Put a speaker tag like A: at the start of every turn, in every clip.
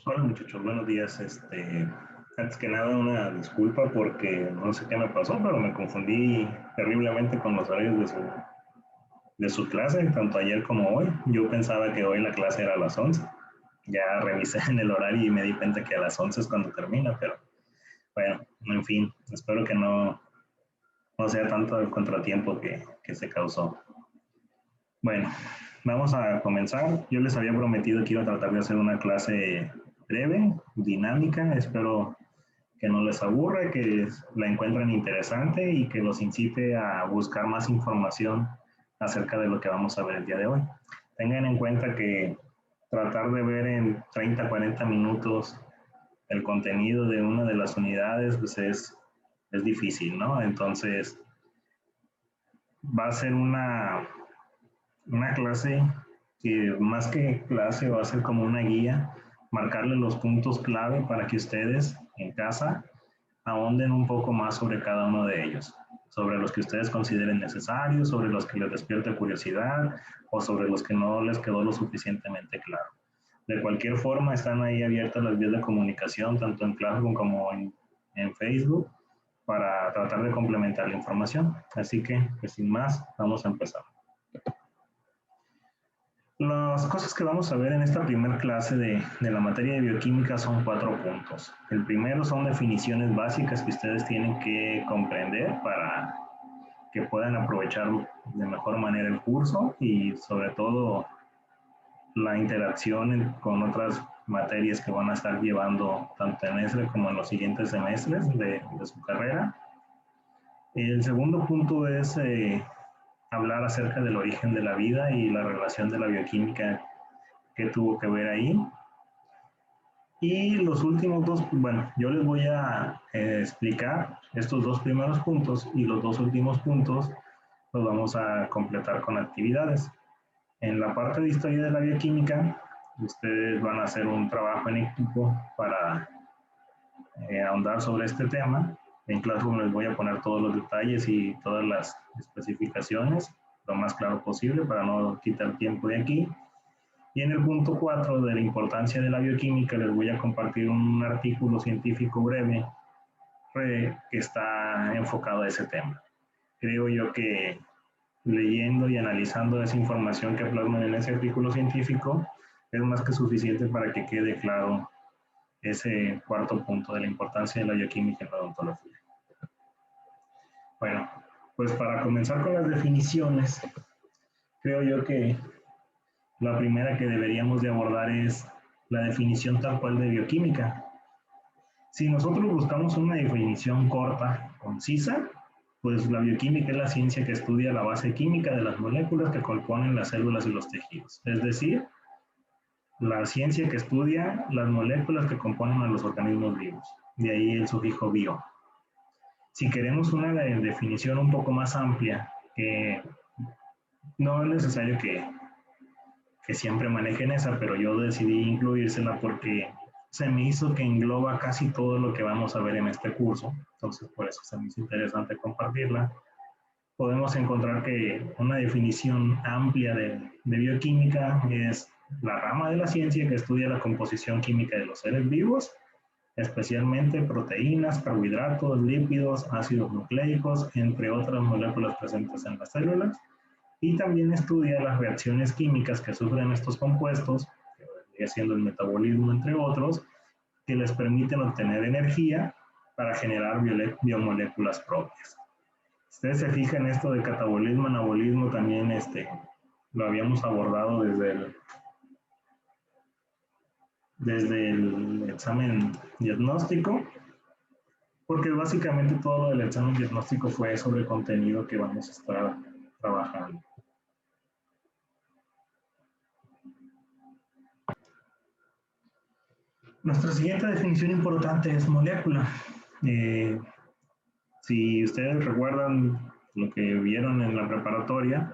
A: Hola muchachos, buenos días. Antes que nada, una disculpa porque no sé qué me pasó, pero me confundí terriblemente con los horarios de su clase, tanto ayer como hoy. Yo pensaba que hoy la clase era a las 11. Ya revisé en el horario y me di cuenta que a las 11 es cuando termina, pero bueno, en fin, espero que no sea tanto el contratiempo que se causó. Bueno, vamos a comenzar. Yo les había prometido que iba a tratar de hacer una clase breve, dinámica. Espero que no les aburra, que la encuentren interesante y que los incite a buscar más información acerca de lo que vamos a ver el día de hoy. Tengan en cuenta que tratar de ver en 30, 40 minutos el contenido de una de las unidades pues es difícil, ¿no? Entonces va a ser una clase que más que clase va a ser como una guía, marcarle los puntos clave para que ustedes en casa ahonden un poco más sobre cada uno de ellos, sobre los que ustedes consideren necesarios, sobre los que les despierte curiosidad o sobre los que no les quedó lo suficientemente claro. De cualquier forma, están ahí abiertas las vías de comunicación, tanto en Classroom como en Facebook, para tratar de complementar la información. Así que, pues sin más, vamos a empezar. Las cosas que vamos a ver en esta primera clase de la materia de bioquímica son 4 puntos. El primero son definiciones básicas que ustedes tienen que comprender para que puedan aprovechar de mejor manera el curso y sobre todo la interacción con otras materias que van a estar llevando tanto en este como en los siguientes semestres de su carrera. El segundo punto es hablar acerca del origen de la vida y la relación de la bioquímica que tuvo que ver ahí. Y los últimos dos, bueno, yo les voy a explicar estos dos primeros puntos y los dos últimos puntos los vamos a completar con actividades. En la parte de historia de la bioquímica, ustedes van a hacer un trabajo en equipo para ahondar sobre este tema. En Classroom les voy a poner todos los detalles y todas las especificaciones lo más claro posible para no quitar tiempo de aquí. Y en el punto 4 de la importancia de la bioquímica les voy a compartir un artículo científico breve que está enfocado a ese tema. Creo yo que leyendo y analizando esa información que plasman en ese artículo científico es más que suficiente para que quede claro ese cuarto punto de la importancia de la bioquímica en la odontología. Bueno, pues para comenzar con las definiciones, creo yo que la primera que deberíamos de abordar es la definición tal cual de bioquímica. Si nosotros buscamos una definición corta, concisa, pues la bioquímica es la ciencia que estudia la base química de las moléculas que componen las células y los tejidos. Es decir, la ciencia que estudia las moléculas que componen a los organismos vivos. De ahí el sufijo bio. Si queremos una definición un poco más amplia, que no es necesario que siempre manejen esa, pero yo decidí incluírsela porque se me hizo que engloba casi todo lo que vamos a ver en este curso, entonces por eso se me hizo interesante compartirla. Podemos encontrar que una definición amplia de bioquímica es la rama de la ciencia que estudia la composición química de los seres vivos, especialmente proteínas, carbohidratos, lípidos, ácidos nucleicos, entre otras moléculas presentes en las células, y también estudia las reacciones químicas que sufren estos compuestos, que vendría siendo el metabolismo, entre otros, que les permiten obtener energía para generar biomoléculas propias. Ustedes se fijan esto de catabolismo, anabolismo, también lo habíamos abordado desde el examen diagnóstico, porque básicamente todo el examen diagnóstico fue sobre el contenido que vamos a estar trabajando. Nuestra siguiente definición importante es molécula. Eh, si ustedes recuerdan lo que vieron en la preparatoria,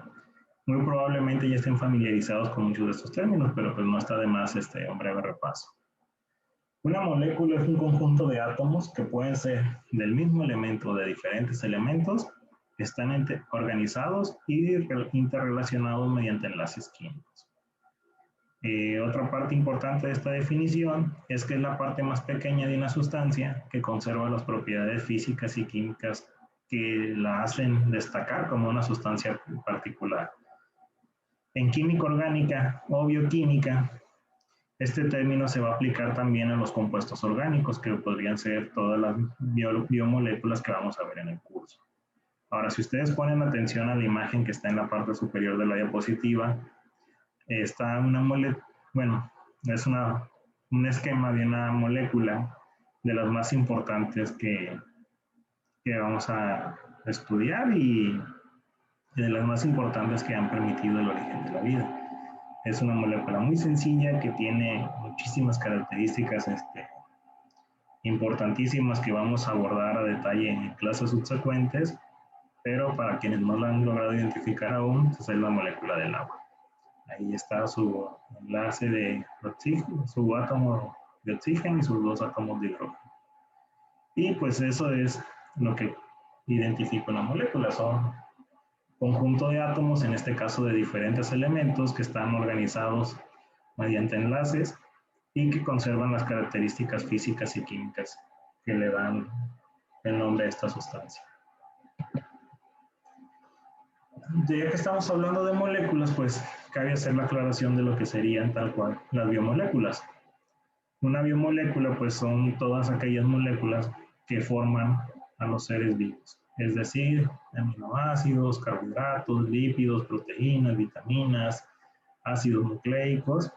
A: muy probablemente ya estén familiarizados con muchos de estos términos, pero pues no está de más un breve repaso. Una molécula es un conjunto de átomos que pueden ser del mismo elemento o de diferentes elementos que están organizados y interrelacionados mediante enlaces químicos. Otra parte importante de esta definición es que es la parte más pequeña de una sustancia que conserva las propiedades físicas y químicas que la hacen destacar como una sustancia particular. En química orgánica o bioquímica, este término se va a aplicar también a los compuestos orgánicos, que podrían ser todas las biomoléculas que vamos a ver en el curso. Ahora, si ustedes ponen atención a la imagen que está en la parte superior de la diapositiva, está una molécula, bueno, es un esquema de una molécula de las más importantes que vamos a estudiar y de las más importantes que han permitido el origen de la vida. Es una molécula muy sencilla que tiene muchísimas características importantísimas que vamos a abordar a detalle en clases subsecuentes, pero para quienes no la han logrado identificar aún, pues es la molécula del agua. Ahí está su enlace de oxígeno, su átomo de oxígeno y sus dos átomos de hidrógeno. Y pues eso es lo que identifica una molécula, son conjunto de átomos, en este caso de diferentes elementos que están organizados mediante enlaces y que conservan las características físicas y químicas que le dan el nombre a esta sustancia. Ya que estamos hablando de moléculas, pues cabe hacer la aclaración de lo que serían tal cual las biomoléculas. Una biomolécula pues son todas aquellas moléculas que forman a los seres vivos, es decir, aminoácidos, carbohidratos, lípidos, proteínas, vitaminas, ácidos nucleicos,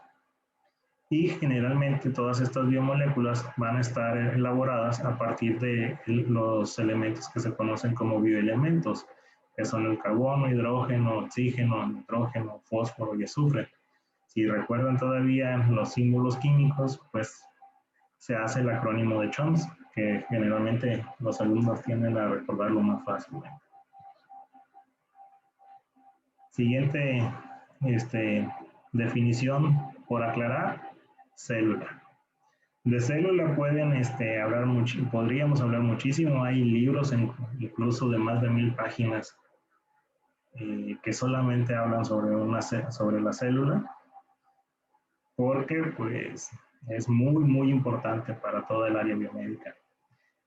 A: y generalmente todas estas biomoléculas van a estar elaboradas a partir de los elementos que se conocen como bioelementos, que son el carbono, hidrógeno, oxígeno, nitrógeno, fósforo y azufre. Si recuerdan todavía los símbolos químicos, pues se hace el acrónimo de Chomsky, que generalmente los alumnos tienden a recordarlo más fácilmente. Siguiente definición por aclarar, célula. De célula podríamos hablar muchísimo, hay libros incluso de más de 1000 páginas que solamente hablan sobre la célula, porque pues es muy, muy importante para toda el área biomédica.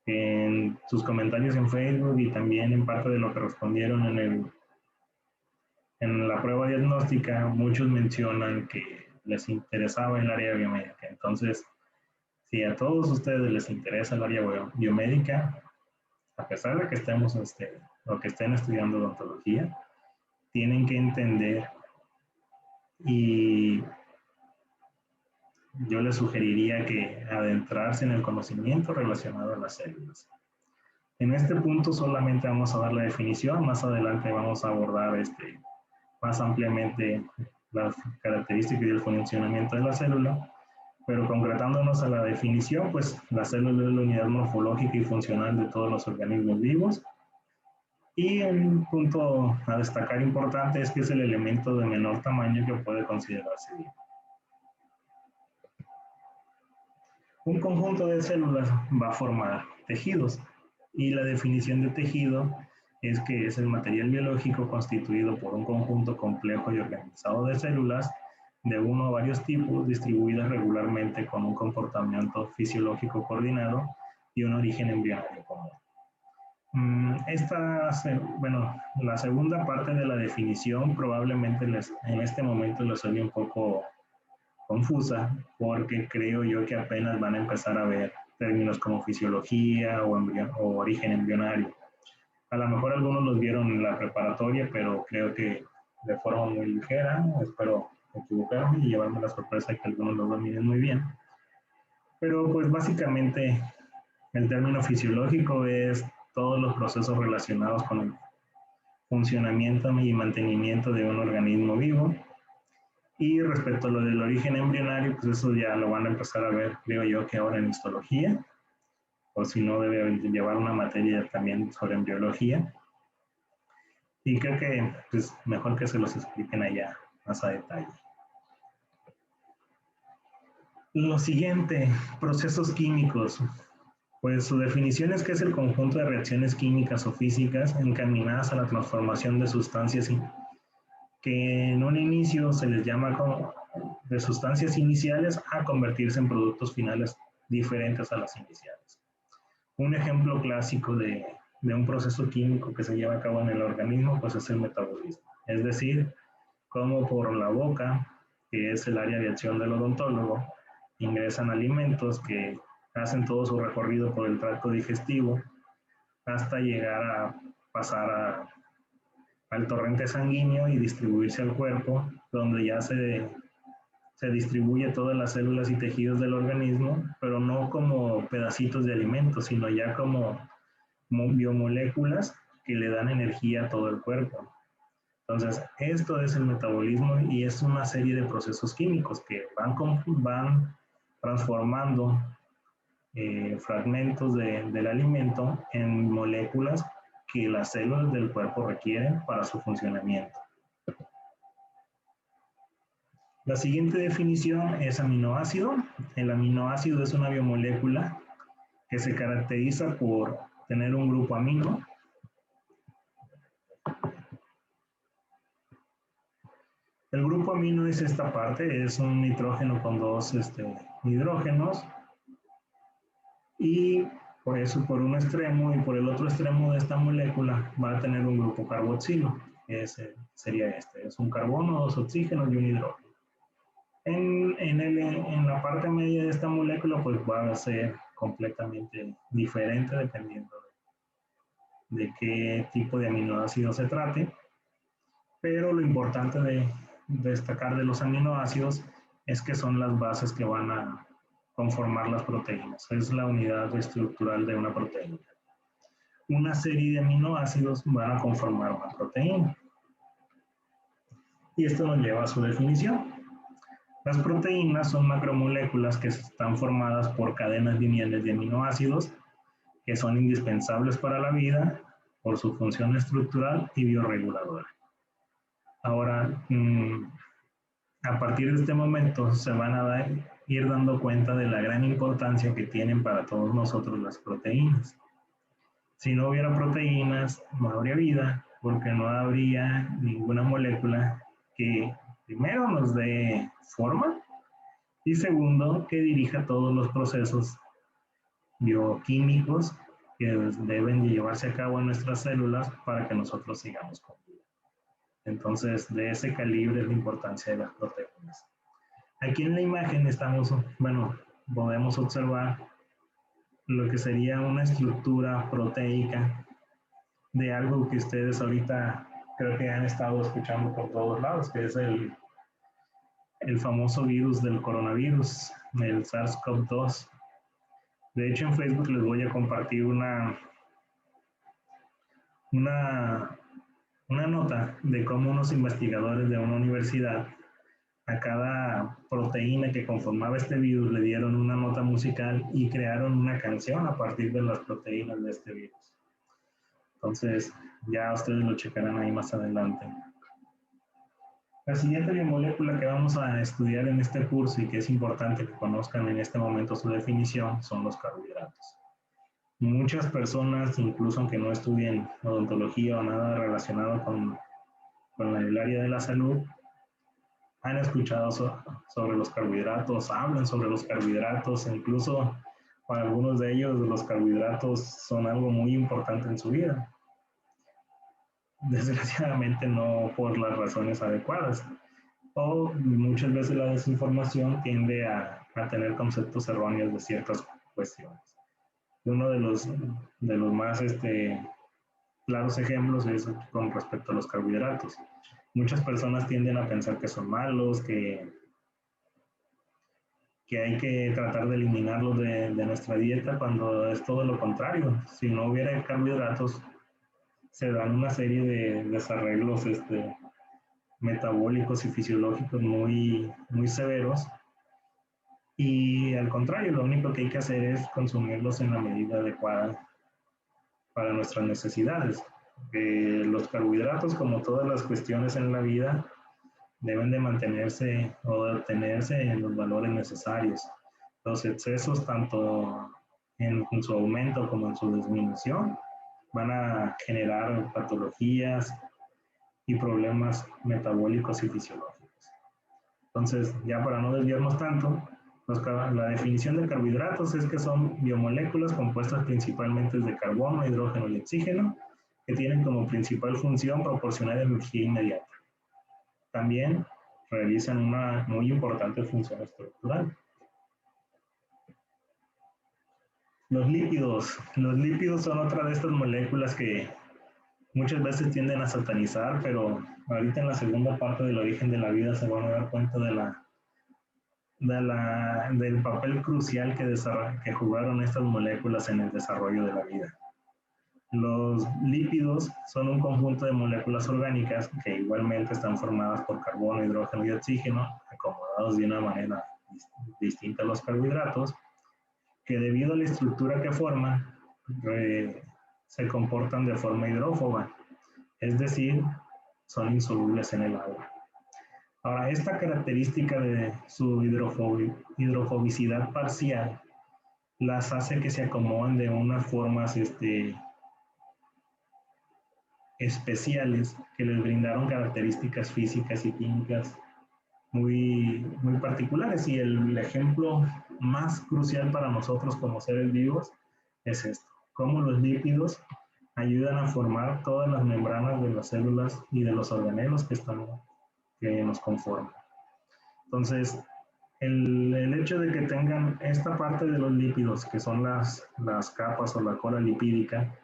A: En sus comentarios en Facebook y también en parte de lo que respondieron en la prueba diagnóstica, muchos mencionan que les interesaba el área biomédica. Entonces, si a todos ustedes les interesa el área biomédica, a pesar de que estemos o que estén estudiando odontología, tienen que entender, y yo les sugeriría que adentrarse en el conocimiento relacionado a las células. En este punto solamente vamos a dar la definición, más adelante vamos a abordar más ampliamente las características y el funcionamiento de la célula, pero concretándonos a la definición, pues la célula es la unidad morfológica y funcional de todos los organismos vivos. Y un punto a destacar importante es que es el elemento de menor tamaño que puede considerarse vivo. Un conjunto de células va a formar tejidos, y la definición de tejido es que es el material biológico constituido por un conjunto complejo y organizado de células de uno o varios tipos distribuidas regularmente con un comportamiento fisiológico coordinado y un origen embrionario común. La segunda parte de la definición probablemente en este momento les suene un poco confusa, porque creo yo que apenas van a empezar a ver términos como fisiología o origen embrionario. A lo mejor algunos los vieron en la preparatoria, pero creo que de forma muy ligera. Espero equivocarme y llevarme la sorpresa de que algunos lo dominen muy bien. Pero pues básicamente el término fisiológico es todos los procesos relacionados con el funcionamiento y mantenimiento de un organismo vivo. Y respecto a lo del origen embrionario, pues eso ya lo van a empezar a ver, creo yo, que ahora en histología, o si no, debe llevar una materia también sobre embriología. Y creo que pues, mejor que se los expliquen allá más a detalle. Lo siguiente, procesos químicos. Pues su definición es que es el conjunto de reacciones químicas o físicas encaminadas a la transformación de sustancias que en un inicio se les llama como de sustancias iniciales a convertirse en productos finales diferentes a las iniciales. Un ejemplo clásico de un proceso químico que se lleva a cabo en el organismo, pues es el metabolismo. Es decir, como por la boca, que es el área de acción del odontólogo, ingresan alimentos que hacen todo su recorrido por el tracto digestivo hasta llegar a pasar al torrente sanguíneo y distribuirse al cuerpo, donde ya se distribuye todas las células y tejidos del organismo, pero no como pedacitos de alimentos, sino ya como biomoléculas que le dan energía a todo el cuerpo. Entonces, esto es el metabolismo y es una serie de procesos químicos que van transformando fragmentos del alimento en moléculas que las células del cuerpo requieren para su funcionamiento. La siguiente definición es aminoácido. El aminoácido es una biomolécula que se caracteriza por tener un grupo amino. El grupo amino es esta parte, es un nitrógeno con dos hidrógenos y por eso por un extremo y por el otro extremo de esta molécula va a tener un grupo carboxilo, que sería es un carbono, dos oxígenos y un hidrógeno. En la parte media de esta molécula pues va a ser completamente diferente dependiendo de qué tipo de aminoácido se trate, pero lo importante de destacar de los aminoácidos es que son las bases que van a conformar las proteínas, es la unidad estructural de una proteína. Una serie de aminoácidos van a conformar una proteína. Y esto nos lleva a su definición. Las proteínas son macromoléculas que están formadas por cadenas lineales de aminoácidos que son indispensables para la vida por su función estructural y bioreguladora. Ahora, a partir de este momento se van a ir dando cuenta de la gran importancia que tienen para todos nosotros las proteínas. Si no hubiera proteínas, no habría vida, porque no habría ninguna molécula que primero nos dé forma y segundo, que dirija todos los procesos bioquímicos que deben llevarse a cabo en nuestras células para que nosotros sigamos con vida. Entonces, de ese calibre es la importancia de las proteínas. Aquí en la imagen podemos observar lo que sería una estructura proteica de algo que ustedes ahorita creo que han estado escuchando por todos lados, que es el famoso virus del coronavirus, el SARS-CoV-2. De hecho, en Facebook les voy a compartir una nota de cómo unos investigadores de una universidad a cada proteína que conformaba este virus le dieron una nota musical y crearon una canción a partir de las proteínas de este virus. Entonces, ya ustedes lo checarán ahí más adelante. La siguiente biomolécula que vamos a estudiar en este curso y que es importante que conozcan en este momento su definición son los carbohidratos. Muchas personas, incluso aunque no estudien odontología o nada relacionado con el área de la salud, han escuchado sobre los carbohidratos, hablan sobre los carbohidratos, incluso para algunos de ellos los carbohidratos son algo muy importante en su vida. Desgraciadamente no por las razones adecuadas. O muchas veces la desinformación tiende a tener conceptos erróneos de ciertas cuestiones. Uno de los más claros ejemplos es con respecto a los carbohidratos. Muchas personas tienden a pensar que son malos, que hay que tratar de eliminarlos de nuestra dieta cuando es todo lo contrario. Si no hubiera carbohidratos, se dan una serie de desarreglos metabólicos y fisiológicos muy, muy severos. Y al contrario, lo único que hay que hacer es consumirlos en la medida adecuada para nuestras necesidades. Los carbohidratos, como todas las cuestiones en la vida, deben de mantenerse o de obtenerse en los valores necesarios. Los excesos, tanto en su aumento como en su disminución, van a generar patologías y problemas metabólicos y fisiológicos. Entonces, ya para no desviarnos tanto, la definición de carbohidratos es que son biomoléculas compuestas principalmente de carbono, hidrógeno y oxígeno, que tienen como principal función proporcionar energía inmediata. También realizan una muy importante función estructural. Los lípidos son otra de estas moléculas que muchas veces tienden a satanizar, pero ahorita en la segunda parte del origen de la vida se van a dar cuenta del papel crucial que jugaron estas moléculas en el desarrollo de la vida. Los lípidos son un conjunto de moléculas orgánicas que igualmente están formadas por carbono, hidrógeno y oxígeno, acomodados de una manera distinta a los carbohidratos, que debido a la estructura que forman, se comportan de forma hidrófoba, es decir, son insolubles en el agua. Ahora, esta característica de su hidrofobicidad parcial las hace que se acomoden de unas formas especiales que les brindaron características físicas y químicas muy particulares. Y el ejemplo más crucial para nosotros como seres vivos es esto: cómo los lípidos ayudan a formar todas las membranas de las células y de los organelos que nos conforman. Entonces, el hecho de que tengan esta parte de los lípidos, que son las capas o la cola lipídica,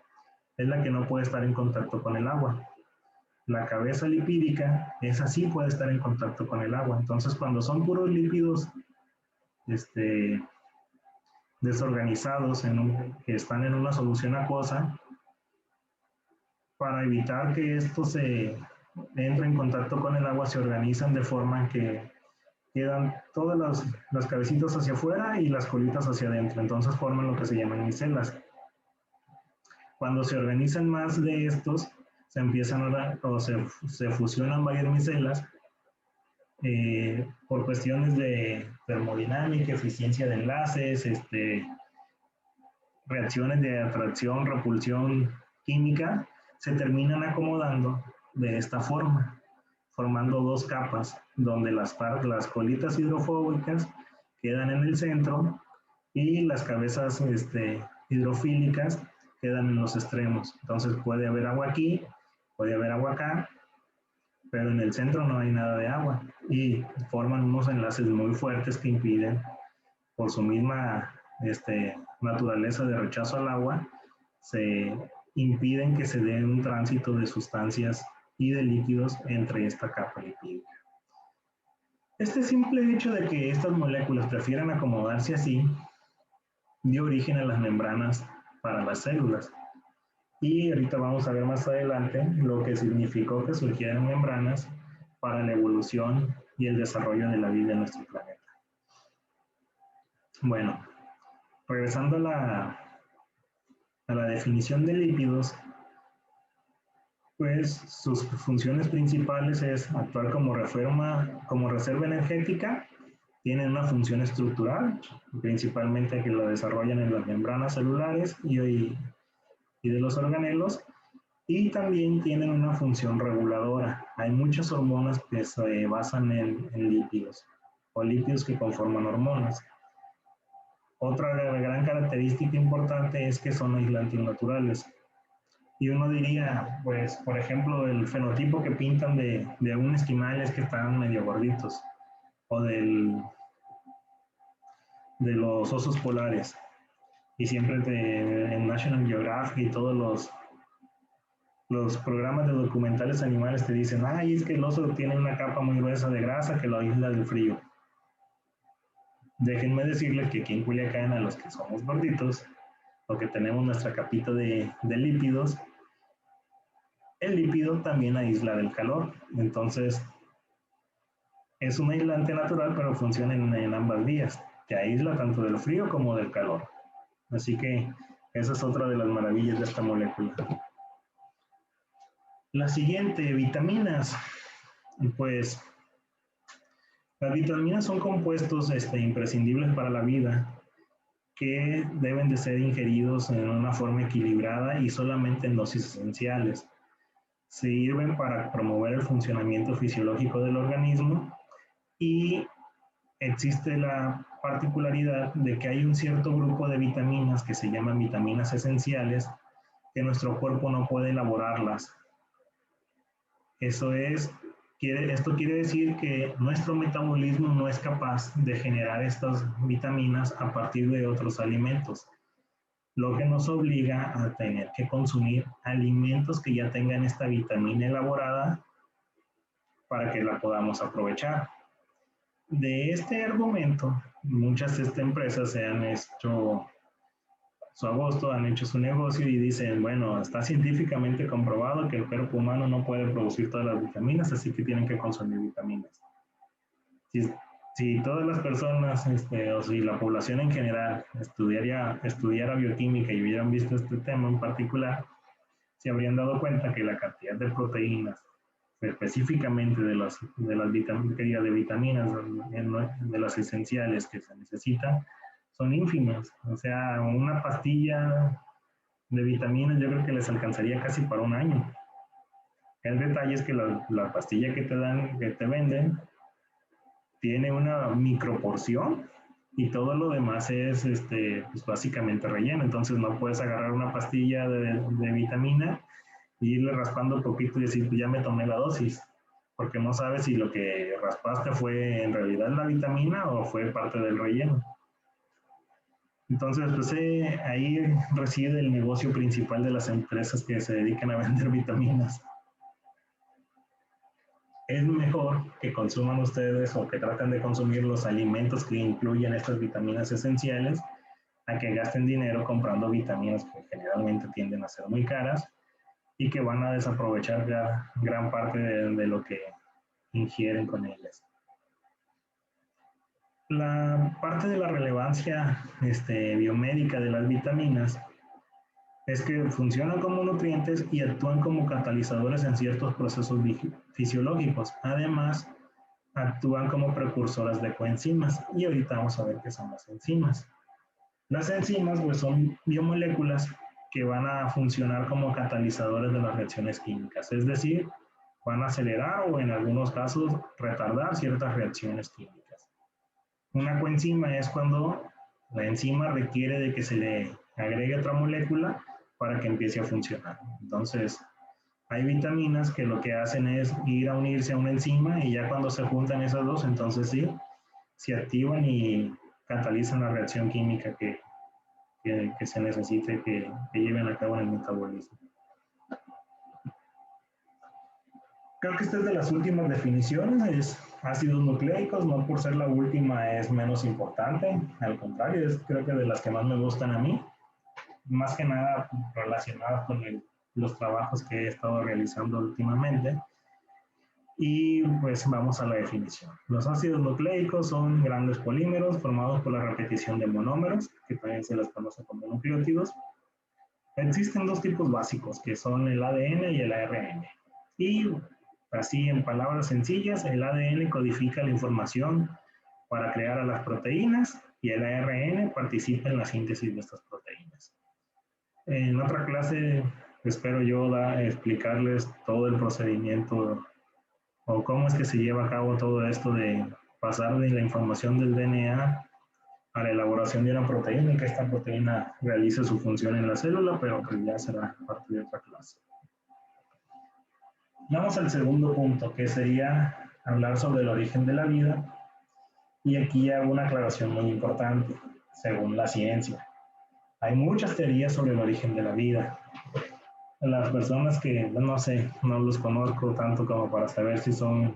A: es la que no puede estar en contacto con el agua. La cabeza lipídica, esa sí puede estar en contacto con el agua. Entonces, cuando son puros lípidos desorganizados, que están en una solución acuosa, para evitar que esto se entre en contacto con el agua, se organizan de forma que quedan todas las cabecitas hacia afuera y las colitas hacia adentro. Entonces forman lo que se llaman micelas. Cuando se organizan más de estos, se empiezan se fusionan varias micelas por cuestiones de termodinámica, eficiencia de enlaces, reacciones de atracción, repulsión química, se terminan acomodando de esta forma, formando dos capas, donde las colitas hidrofóbicas quedan en el centro y las cabezas hidrofílicas quedan en los extremos. Entonces puede haber agua aquí, puede haber agua acá, pero en el centro no hay nada de agua y forman unos enlaces muy fuertes que impiden, por su misma naturaleza de rechazo al agua, se impiden que se dé un tránsito de sustancias y de líquidos entre esta capa lipídica. Este simple hecho de que estas moléculas prefieran acomodarse así dio origen a las membranas para las células. Y ahorita vamos a ver más adelante lo que significó que surgieran membranas para la evolución y el desarrollo de la vida en nuestro planeta. Bueno, regresando a la definición de lípidos, pues sus funciones principales es actuar como reserva energética, tienen una función estructural, principalmente que la desarrollan en las membranas celulares y de los organelos, y también tienen una función reguladora. Hay muchas hormonas que se basan en lípidos, o lípidos que conforman hormonas. Otra gran característica importante es que son aislantes naturales. Y uno diría, pues, por ejemplo, el fenotipo que pintan de un esquimal es que están medio gorditos, o de los osos polares. Y siempre en National Geographic y todos los programas de documentales animales te dicen, ay, es que el oso tiene una capa muy gruesa de grasa que lo aísla del frío. Déjenme decirles que aquí en Culiacán, a los que somos gorditos, o que tenemos nuestra capita de lípidos, el lípido también aísla del calor. Entonces, es un aislante natural, pero funciona en ambas vías, que aísla tanto del frío como del calor. Así que esa es otra de las maravillas de esta molécula. La siguiente, vitaminas. Pues las vitaminas son compuestos imprescindibles para la vida, que deben de ser ingeridos en una forma equilibrada y solamente en dosis esenciales. sirven para promover el funcionamiento fisiológico del organismo y existe la particularidad de que hay un cierto grupo de vitaminas que se llaman vitaminas esenciales que nuestro cuerpo no puede elaborarlas. Esto quiere decir que nuestro metabolismo no es capaz de generar estas vitaminas a partir de otros alimentos, lo que nos obliga a tener que consumir alimentos que ya tengan esta vitamina elaborada para que la podamos aprovechar. De este argumento, muchas empresas se han hecho su agosto, han hecho su negocio y dicen, bueno, está científicamente comprobado que el cuerpo humano no puede producir todas las vitaminas, así que tienen que consumir vitaminas. Si todas las personas, o si la población en general estudiara bioquímica y hubieran visto este tema en particular, se habrían dado cuenta que la cantidad de proteínas, específicamente de vitaminas, de las esenciales que se necesitan, son ínfimas. O sea, una pastilla de vitaminas yo creo que les alcanzaría casi para un año. El detalle es que la pastilla que te venden, tiene una microporción y todo lo demás es pues básicamente relleno. Entonces no puedes agarrar una pastilla de vitamina y irle raspando un poquito y decir, pues ya me tomé la dosis, porque no sabes si lo que raspaste fue en realidad la vitamina o fue parte del relleno. Entonces, pues ahí reside el negocio principal de las empresas que se dedican a vender vitaminas. Es mejor que consuman ustedes o que traten de consumir los alimentos que incluyen estas vitaminas esenciales a que gasten dinero comprando vitaminas que generalmente tienden a ser muy caras y que van a desaprovechar gran parte de lo que ingieren con ellas. La parte de la relevancia biomédica de las vitaminas es que funcionan como nutrientes y actúan como catalizadores en ciertos procesos fisiológicos. Además, actúan como precursoras de coenzimas y ahorita vamos a ver qué son las enzimas. Las enzimas pues, son biomoléculas que van a funcionar como catalizadores de las reacciones químicas, es decir, van a acelerar o en algunos casos retardar ciertas reacciones químicas. Una coenzima es cuando la enzima requiere de que se le agregue otra molécula para que empiece a funcionar. Entonces, hay vitaminas que lo que hacen es ir a unirse a una enzima y ya cuando se juntan esas dos, entonces sí, se activan y catalizan la reacción química que se necesite que lleven a cabo en el metabolismo. Creo que esta es de las últimas definiciones, es ácidos nucleicos, no por ser la última es menos importante, al contrario, es creo que de las que más me gustan a mí, más que nada relacionadas con los trabajos que he estado realizando últimamente. Y pues vamos a la definición. Los ácidos nucleicos son grandes polímeros formados por la repetición de monómeros, que también se les conoce como nucleótidos. Existen dos tipos básicos, que son el ADN y el ARN. Y así, en palabras sencillas, el ADN codifica la información para crear a las proteínas y el ARN participa en la síntesis de estas proteínas. En otra clase espero yo explicarles todo el procedimiento o cómo es que se lleva a cabo todo esto de pasar de la información del DNA a la elaboración de una proteína y que esta proteína realice su función en la célula, pero que ya será parte de otra clase. Vamos al segundo punto, que sería hablar sobre el origen de la vida. Y aquí hago una aclaración muy importante, según la ciencia. Hay muchas teorías sobre el origen de la vida. Las personas que, no sé, no los conozco tanto como para saber si son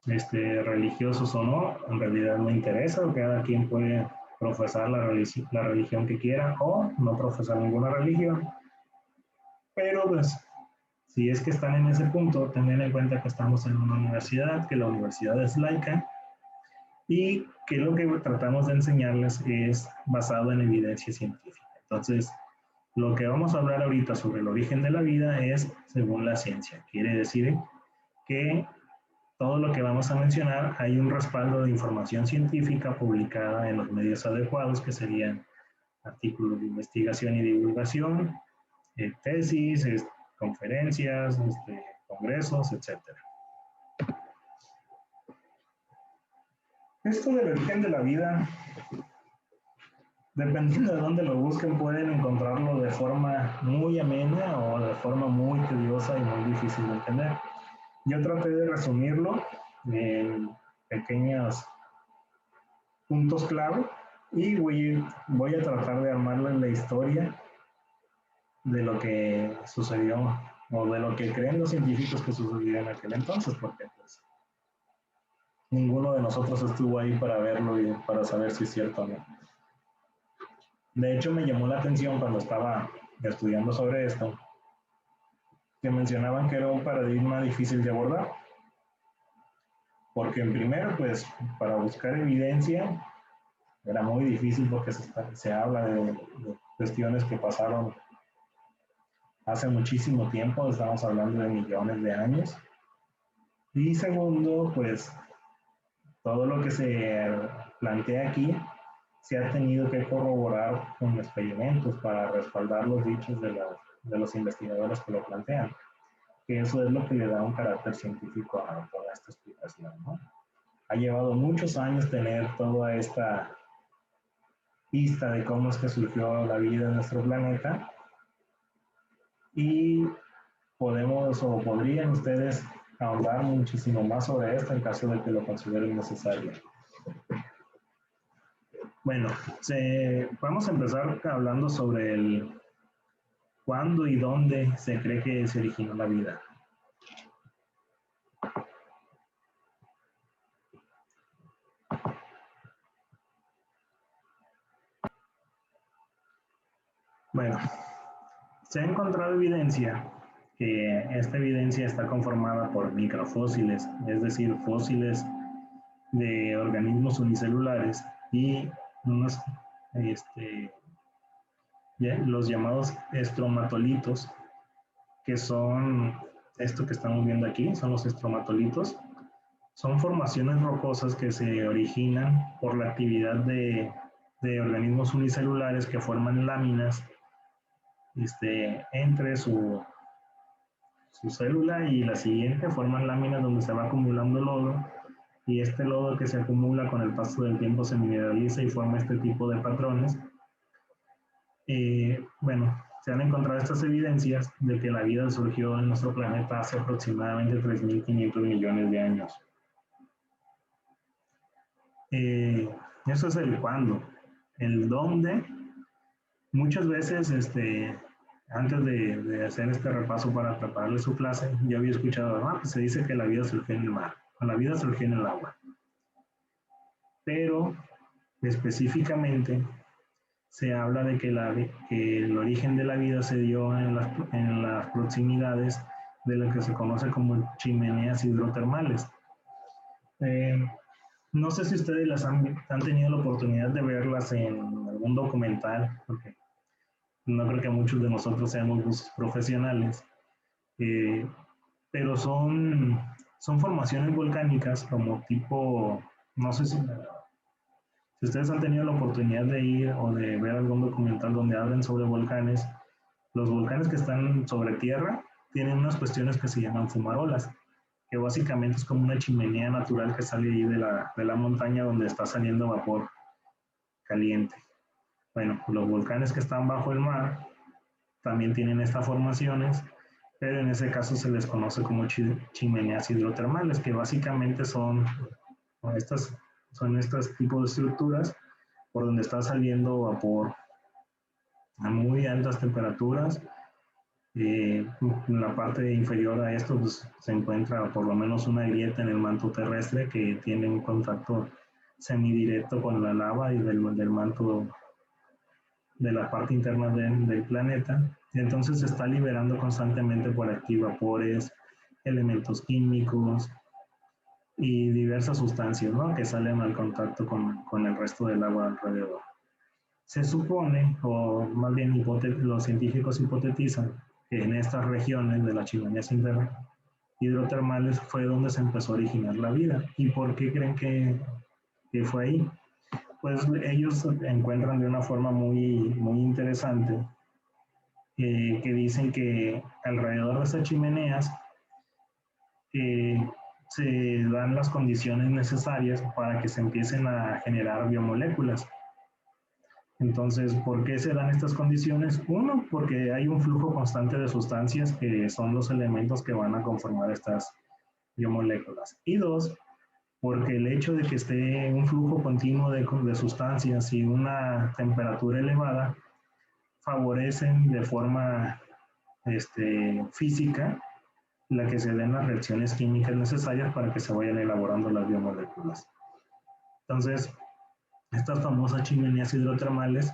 A: religiosos o no, en realidad no interesa, cada quien puede profesar la religión que quiera o no profesar ninguna religión. Pero pues, si es que están en ese punto, tengan en cuenta que estamos en una universidad, que la universidad es laica y que lo que tratamos de enseñarles es basado en evidencia científica. Entonces, lo que vamos a hablar ahorita sobre el origen de la vida es según la ciencia. Quiere decir que todo lo que vamos a mencionar hay un respaldo de información científica publicada en los medios adecuados, que serían artículos de investigación y divulgación, tesis, conferencias, congresos, etc. Esto del origen de la vida, dependiendo de dónde lo busquen, pueden encontrarlo de forma muy amena o de forma muy tediosa y muy difícil de entender. Yo traté de resumirlo en pequeños puntos clave y voy a tratar de armarle la historia de lo que sucedió o de lo que creen los científicos que sucedió en aquel entonces, porque pues ninguno de nosotros estuvo ahí para verlo y para saber si es cierto o no. De hecho, me llamó la atención cuando estaba estudiando sobre esto, que mencionaban que era un paradigma difícil de abordar, porque en primero, pues, para buscar evidencia era muy difícil porque se habla de cuestiones que pasaron hace muchísimo tiempo, estamos hablando de millones de años. Y segundo, pues, todo lo que se plantea aquí se ha tenido que corroborar con experimentos para respaldar los dichos de los investigadores que lo plantean, que eso es lo que le da un carácter científico a toda esta explicación, ¿no? Ha llevado muchos años tener toda esta pista de cómo es que surgió la vida en nuestro planeta y podemos o podrían ustedes ahondar muchísimo más sobre esto en caso de que lo consideren necesario. Bueno, vamos a empezar hablando sobre el cuándo y dónde se cree que se originó la vida. Bueno, se ha encontrado evidencia que esta evidencia está conformada por microfósiles, es decir, fósiles de organismos unicelulares y unos, los llamados estromatolitos, que son esto que estamos viendo aquí, son los estromatolitos. Son formaciones rocosas que se originan por la actividad de organismos unicelulares que forman láminas entre su célula y la siguiente, forman láminas donde se va acumulando lodo y este lodo que se acumula con el paso del tiempo se mineraliza y forma este tipo de patrones. Bueno, se han encontrado estas evidencias de que la vida surgió en nuestro planeta hace aproximadamente 3.500 millones de años. Eso es el cuándo. El dónde, muchas veces, antes de hacer este repaso para prepararle su clase, yo había escuchado, pues se dice que la vida surgió en el mar, o la vida surgió en el agua. Pero, específicamente, se habla de que el origen de la vida se dio en las proximidades de lo que se conoce como chimeneas hidrotermales. No sé si ustedes han tenido la oportunidad de verlas en algún documental, porque no creo que muchos de nosotros seamos profesionales, pero son formaciones volcánicas como tipo, no sé si ustedes han tenido la oportunidad de ir o de ver algún documental donde hablen sobre volcanes. Los volcanes que están sobre tierra tienen unas cuestiones que se llaman fumarolas, que básicamente es como una chimenea natural que sale ahí de la montaña donde está saliendo vapor caliente. Bueno, los volcanes que están bajo el mar también tienen estas formaciones, pero en ese caso se les conoce como chimeneas hidrotermales, que básicamente son estos tipos de estructuras por donde está saliendo vapor a muy altas temperaturas. En la parte inferior a esto pues, se encuentra por lo menos una grieta en el manto terrestre que tiene un contacto semidirecto con la lava y del manto de la parte interna del planeta. Y entonces se está liberando constantemente por aquí vapores, elementos químicos y diversas sustancias, ¿no?, que salen al contacto con el resto del agua alrededor. Se supone, o más bien los científicos hipotetizan, que en estas regiones de las chimeneas hidrotermales fue donde se empezó a originar la vida. ¿Y por qué creen que fue ahí? Pues ellos encuentran de una forma muy, muy interesante que dicen que alrededor de estas chimeneas se dan las condiciones necesarias para que se empiecen a generar biomoléculas. Entonces, ¿por qué se dan estas condiciones? Uno, porque hay un flujo constante de sustancias que son los elementos que van a conformar estas biomoléculas. Y dos, porque el hecho de que esté un flujo continuo de sustancias y una temperatura elevada favorecen de forma física la que se den las reacciones químicas necesarias para que se vayan elaborando las biomoléculas. Entonces, estas famosas chimeneas hidrotermales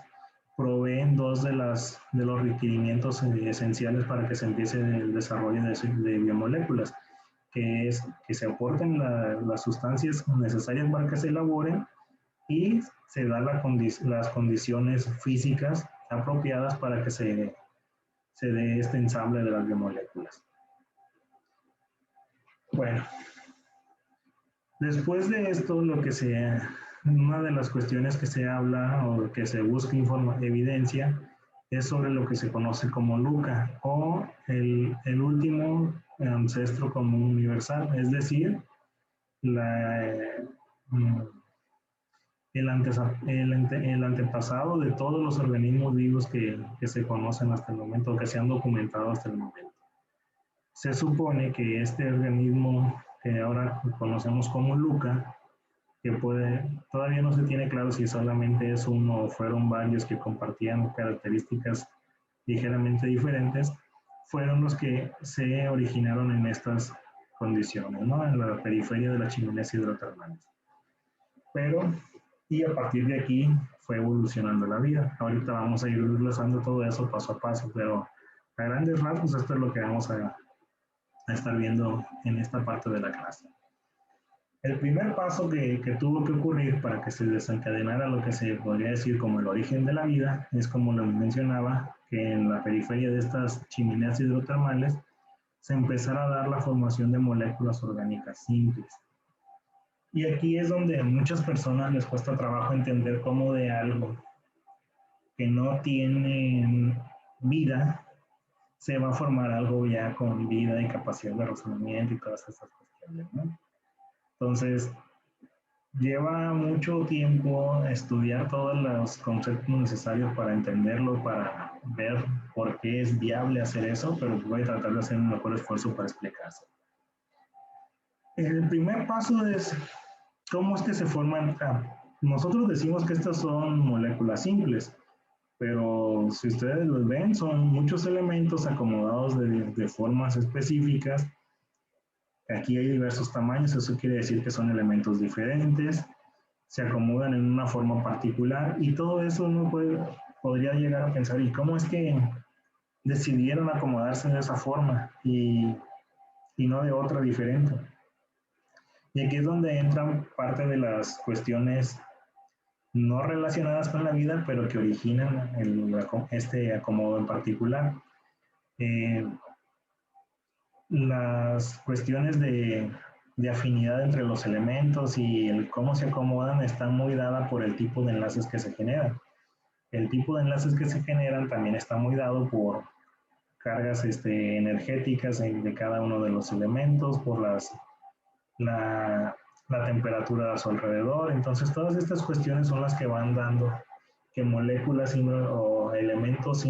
A: proveen dos de los requerimientos esenciales para que se empiece el desarrollo de biomoléculas, que es que se aporten las sustancias necesarias para que se elaboren y se dan las condiciones físicas apropiadas para que se dé este ensamble de las biomoléculas. Bueno, después de esto, una de las cuestiones que se habla o que se busca evidencia es sobre lo que se conoce como LUCA o el último ancestro común universal, es decir, el antepasado de todos los organismos vivos que se conocen hasta el momento, que se han documentado hasta el momento. Se supone que este organismo que ahora conocemos como LUCA, que todavía no se tiene claro si solamente es uno o fueron varios que compartían características ligeramente diferentes, fueron los que se originaron en estas condiciones, ¿no? En la periferia de las chimeneas hidrotermales. Y a partir de aquí fue evolucionando la vida. Ahorita vamos a ir desglosando todo eso paso a paso, pero a grandes rasgos esto es lo que vamos a estar viendo en esta parte de la clase. El primer paso que tuvo que ocurrir para que se desencadenara lo que se podría decir como el origen de la vida es, como lo mencionaba, que en la periferia de estas chimeneas hidrotermales se empezara a dar la formación de moléculas orgánicas simples. Y aquí es donde a muchas personas les cuesta trabajo entender cómo de algo que no tiene vida se va a formar algo ya con vida y capacidad de razonamiento y todas esas cuestiones, ¿no? Entonces, lleva mucho tiempo estudiar todos los conceptos necesarios para entenderlo, para ver por qué es viable hacer eso, pero voy a tratar de hacer un mejor esfuerzo para explicarse. El primer paso es cómo es que se forman. Nosotros decimos que estas son moléculas simples, pero si ustedes los ven, son muchos elementos acomodados de formas específicas. Aquí hay diversos tamaños, eso quiere decir que son elementos diferentes, se acomodan en una forma particular y todo eso uno podría llegar a pensar, ¿y cómo es que decidieron acomodarse de esa forma y no de otra diferente? Y aquí es donde entran parte de las cuestiones no relacionadas con la vida, pero que originan este acomodo en particular. Las cuestiones de afinidad entre los elementos y el cómo se acomodan están muy dadas por el tipo de enlaces que se generan. El tipo de enlaces que se generan también está muy dado por cargas energéticas de cada uno de los elementos, por la temperatura a su alrededor. Entonces, todas estas cuestiones son las que van dando que moléculas o elementos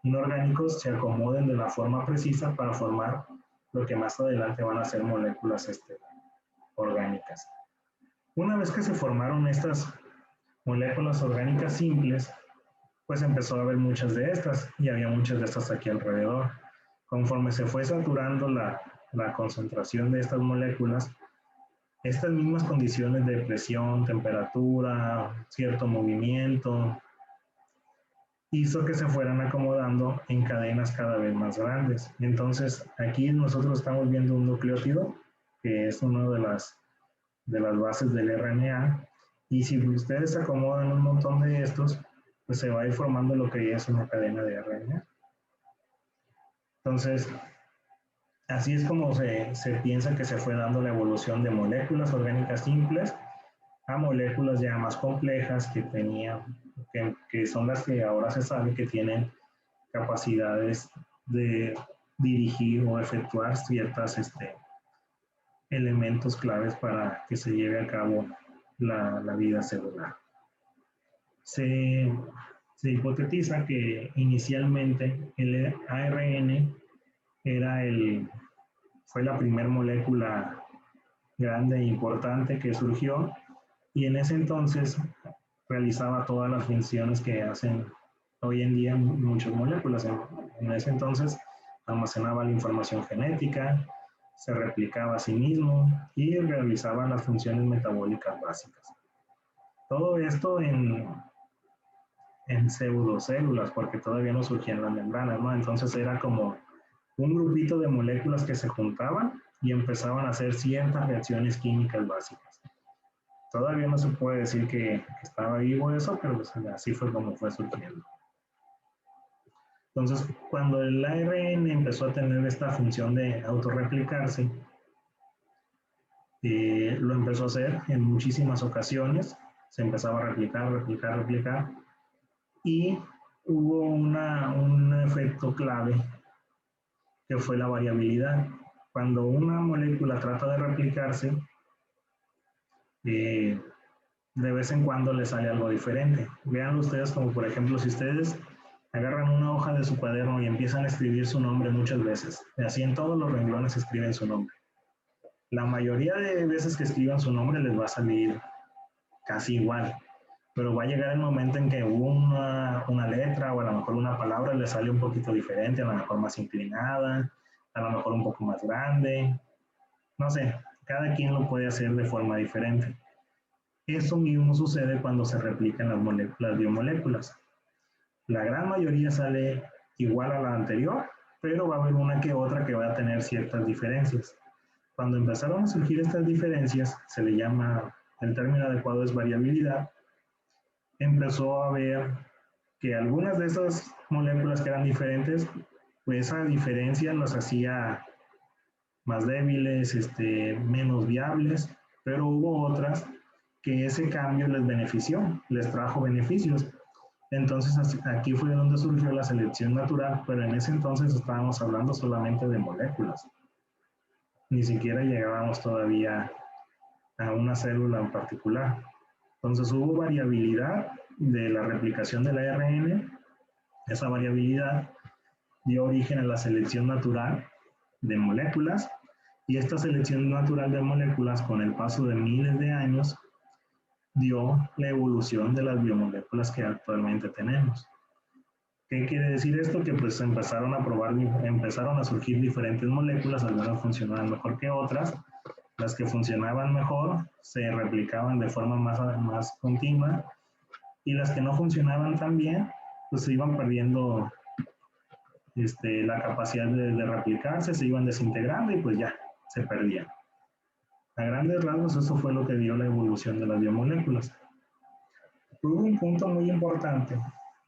A: inorgánicos se acomoden de la forma precisa para formar lo que más adelante van a ser moléculas orgánicas. Una vez que se formaron estas moléculas orgánicas simples, pues empezó a haber muchas de estas y había muchas de estas aquí alrededor. Conforme se fue saturando la concentración de estas moléculas, estas mismas condiciones de presión, temperatura, cierto movimiento, hizo que se fueran acomodando en cadenas cada vez más grandes. Entonces, aquí nosotros estamos viendo un nucleótido, que es una de las bases del RNA, y si ustedes acomodan un montón de estos, pues se va a ir formando lo que es una cadena de RNA. Entonces, así es como se piensa que se fue dando la evolución de moléculas orgánicas simples a moléculas ya más complejas que son las que ahora se sabe que tienen capacidades de dirigir o efectuar ciertos elementos claves para que se lleve a cabo la vida celular. Se, se hipotetiza que inicialmente el ARN fue la primera molécula grande e importante que surgió y en ese entonces realizaba todas las funciones que hacen hoy en día muchas moléculas. En ese entonces almacenaba la información genética, se replicaba a sí mismo y realizaba las funciones metabólicas básicas. Todo esto en pseudocélulas, porque todavía no surgían las membranas, ¿no? Entonces era como un grupito de moléculas que se juntaban y empezaban a hacer ciertas reacciones químicas básicas. Todavía no se puede decir que estaba vivo eso, pero pues así fue como fue surgiendo. Entonces, cuando el ARN empezó a tener esta función de autorreplicarse, lo empezó a hacer en muchísimas ocasiones, se empezaba a replicar, y hubo un efecto clave que fue la variabilidad. Cuando una molécula trata de replicarse, de vez en cuando le sale algo diferente. Vean ustedes como por ejemplo si ustedes agarran una hoja de su cuaderno y empiezan a escribir su nombre muchas veces, así en todos los renglones escriben su nombre. La mayoría de veces que escriban su nombre les va a salir casi igual, pero va a llegar el momento en que una letra o a lo mejor una palabra le sale un poquito diferente, a lo mejor más inclinada, a lo mejor un poco más grande, no sé, cada quien lo puede hacer de forma diferente. Eso mismo sucede cuando se replican las biomoléculas. La gran mayoría sale igual a la anterior, pero va a haber una que otra que va a tener ciertas diferencias. Cuando empezaron a surgir estas diferencias, se le llama, el término adecuado es variabilidad, empezó a ver que algunas de esas moléculas que eran diferentes, pues esa diferencia las hacía más débiles, menos viables, pero hubo otras que ese cambio les benefició, les trajo beneficios. Entonces aquí fue donde surgió la selección natural, pero en ese entonces estábamos hablando solamente de moléculas. Ni siquiera llegábamos todavía a una célula en particular. Entonces hubo variabilidad de la replicación del ARN. Esa variabilidad dio origen a la selección natural de moléculas y esta selección natural de moléculas con el paso de miles de años dio la evolución de las biomoléculas que actualmente tenemos. ¿Qué quiere decir esto? Que pues empezaron a surgir diferentes moléculas, algunas funcionaban mejor que otras, las que funcionaban mejor se replicaban de forma más continua y las que no funcionaban tan bien, pues se iban perdiendo la capacidad de replicarse, se iban desintegrando y pues ya, se perdían. A grandes rasgos, eso fue lo que dio la evolución de las biomoléculas. Hubo un punto muy importante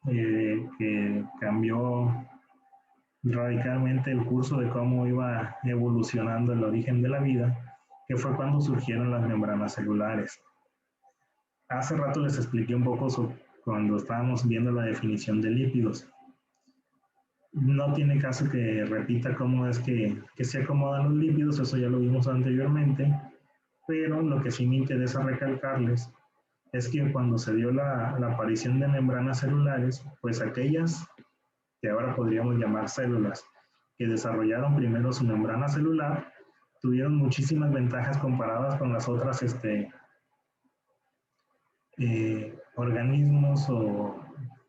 A: que cambió radicalmente el curso de cómo iba evolucionando el origen de la vida, que fue cuando surgieron las membranas celulares. Hace rato les expliqué un poco cuando estábamos viendo la definición de lípidos. No tiene caso que repita cómo es que se acomodan los lípidos, eso ya lo vimos anteriormente, pero lo que sí me interesa recalcarles es que cuando se dio la aparición de membranas celulares, pues aquellas que ahora podríamos llamar células, que desarrollaron primero su membrana celular, tuvieron muchísimas ventajas comparadas con las otras organismos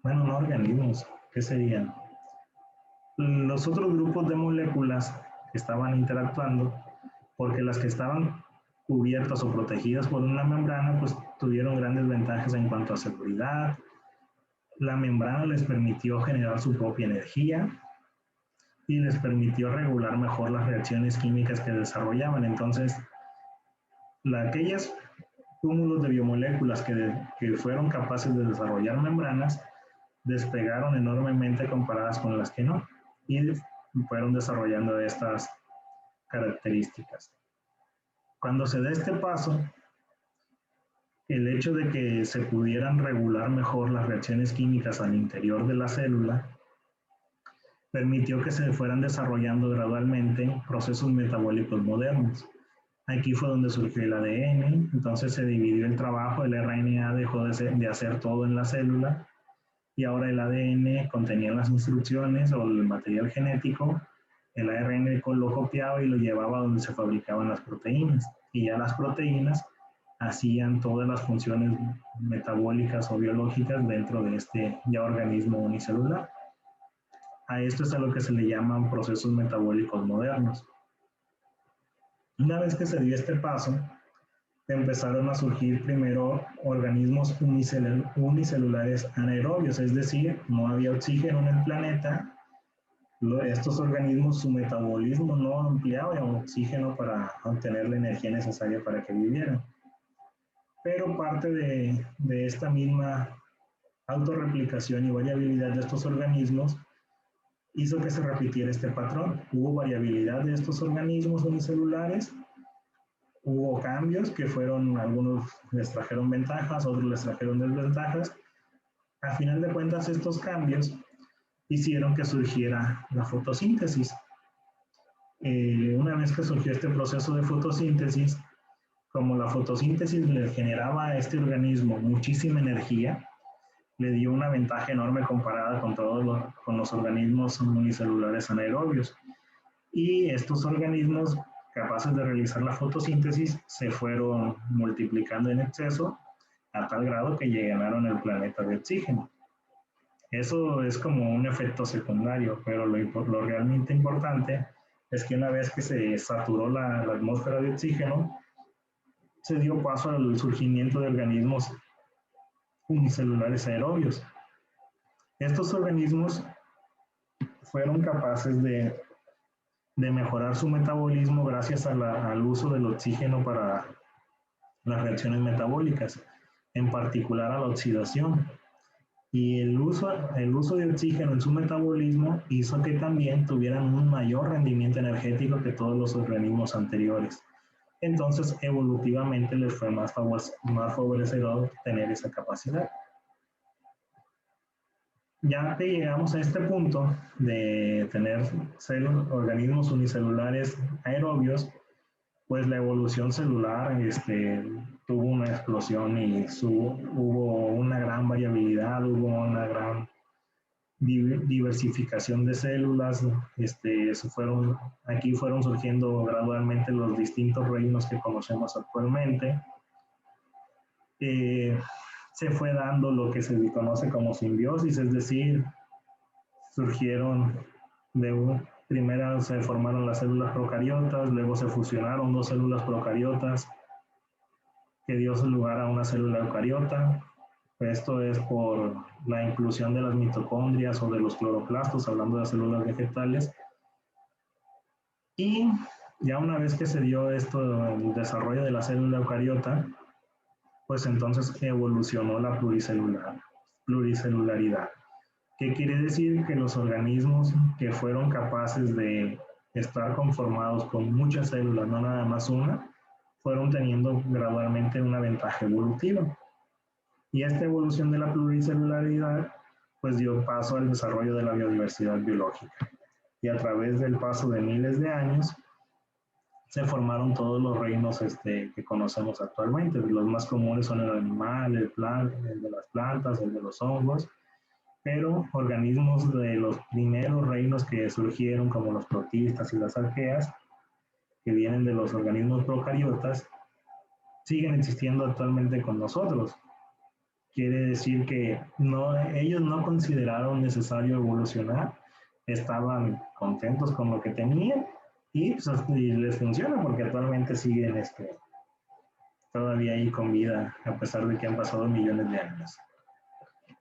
A: bueno, no organismos, ¿qué serían? Los otros grupos de moléculas que estaban interactuando, porque las que estaban cubiertas o protegidas por una membrana, pues tuvieron grandes ventajas en cuanto a seguridad. La membrana les permitió generar su propia energía y les permitió regular mejor las reacciones químicas que desarrollaban. Entonces, aquellos cúmulos de biomoléculas que fueron capaces de desarrollar membranas despegaron enormemente comparadas con las que no y fueron desarrollando estas características. Cuando se da este paso, el hecho de que se pudieran regular mejor las reacciones químicas al interior de la célula
B: permitió que se fueran desarrollando gradualmente procesos metabólicos modernos. Aquí fue donde surgió el ADN, entonces se dividió el trabajo, el RNA dejó de hacer todo en la célula y ahora el ADN contenía las instrucciones o el material genético, el ARN lo copiaba y lo llevaba a donde se fabricaban las proteínas y ya las proteínas hacían todas las funciones metabólicas o biológicas dentro de este ya organismo unicelular. A esto es a lo que se le llaman procesos metabólicos modernos. Una vez que se dio este paso, empezaron a surgir primero organismos unicelulares anaerobios, es decir, no había oxígeno en el planeta. Estos organismos, su metabolismo no empleaba oxígeno para obtener la energía necesaria para que vivieran. Pero parte de esta misma autorreplicación y variabilidad de estos organismos hizo que se repitiera este patrón. Hubo variabilidad de estos organismos unicelulares, hubo cambios que fueron, algunos les trajeron ventajas, otros les trajeron desventajas. A final de cuentas, estos cambios hicieron que surgiera la fotosíntesis. Una vez que surgió este proceso de fotosíntesis, como la fotosíntesis le generaba a este organismo muchísima energía, le dio una ventaja enorme comparada con los organismos unicelulares anaerobios. Y estos organismos capaces de realizar la fotosíntesis se fueron multiplicando en exceso a tal grado que llenaron el planeta de oxígeno. Eso es como un efecto secundario, pero lo realmente importante es que una vez que se saturó la atmósfera de oxígeno, se dio paso al surgimiento de organismos unicelulares aerobios. Estos organismos fueron capaces de mejorar su metabolismo gracias al uso del oxígeno para las reacciones metabólicas, en particular a la oxidación. Y el uso de oxígeno en su metabolismo hizo que también tuvieran un mayor rendimiento energético que todos los organismos anteriores. Entonces, evolutivamente les fue más favorecedor tener esa capacidad. Ya que llegamos a este punto de tener organismos unicelulares aerobios, pues la evolución celular tuvo una explosión y hubo una gran variabilidad, hubo una gran diversificación de células. Aquí fueron surgiendo gradualmente los distintos reinos que conocemos actualmente. Se fue dando lo que se conoce como simbiosis, es decir, surgieron primero se formaron las células procariotas, luego se fusionaron dos células procariotas que dio lugar a una célula eucariota. Esto es por la inclusión de las mitocondrias o de los cloroplastos, hablando de células vegetales. Y ya una vez que se dio el desarrollo de la célula eucariota, pues entonces evolucionó la pluricelularidad. ¿Qué quiere decir? Que los organismos que fueron capaces de estar conformados con muchas células, no nada más una, fueron teniendo gradualmente una ventaja evolutiva. Y esta evolución de la pluricelularidad pues dio paso al desarrollo de la biodiversidad biológica. Y a través del paso de miles de años se formaron todos los reinos que conocemos actualmente. Los más comunes son el animal, el de las plantas, el de los hongos, pero organismos de los primeros reinos que surgieron, como los protistas y las arqueas, que vienen de los organismos procariotas, siguen existiendo actualmente con nosotros. Quiere decir que ellos no consideraron necesario evolucionar, estaban contentos con lo que tenían y les funciona porque actualmente siguen todavía ahí con vida, a pesar de que han pasado millones de años.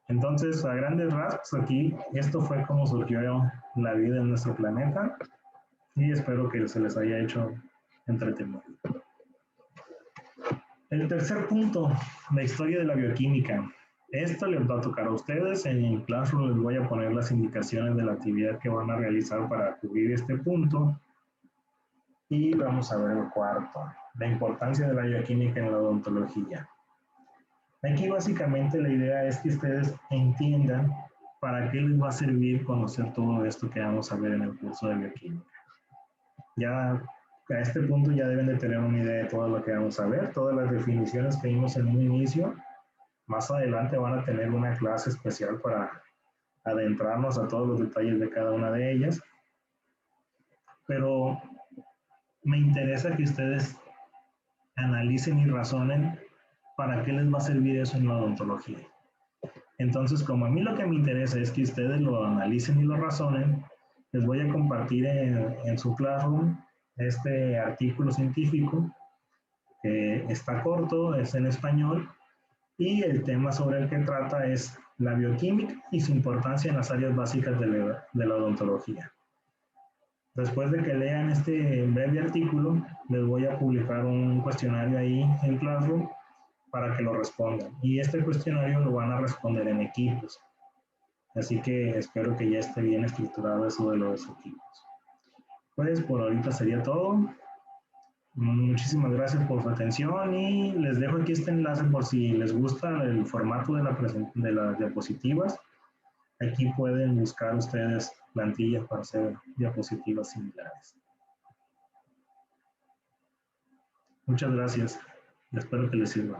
B: Entonces, a grandes rasgos, aquí esto fue como surgió la vida en nuestro planeta y espero que se les haya hecho entretenido. El tercer punto, la historia de la bioquímica. Esto les va a tocar a ustedes. En Classroom les voy a poner las indicaciones de la actividad que van a realizar para cubrir este punto. Y vamos a ver el cuarto, la importancia de la bioquímica en la odontología. Aquí básicamente la idea es que ustedes entiendan ¿para qué les va a servir conocer todo esto que vamos a ver en el curso de bioquímica? Ya a este punto ya deben de tener una idea de todo lo que vamos a ver, todas las definiciones que vimos en un inicio. Más adelante van a tener una clase especial para adentrarnos a todos los detalles de cada una de ellas. Pero me interesa que ustedes analicen y razonen para qué les va a servir eso en la odontología. Entonces, como a mí lo que me interesa es que ustedes lo analicen y lo razonen, les voy a compartir en su Classroom este artículo científico que está corto, es en español, y el tema sobre el que trata es la bioquímica y su importancia en las áreas básicas de la odontología. Después de que lean este breve artículo, les voy a publicar un cuestionario ahí en Classroom para que lo respondan. Y este cuestionario lo van a responder en equipos. Así que espero que ya esté bien estructurado eso de los equipos. Pues por ahorita sería todo. Muchísimas gracias por su atención y les dejo aquí este enlace por si les gusta el formato de las diapositivas. Aquí pueden buscar ustedes plantillas para hacer diapositivas similares. Muchas gracias. Espero que les sirva.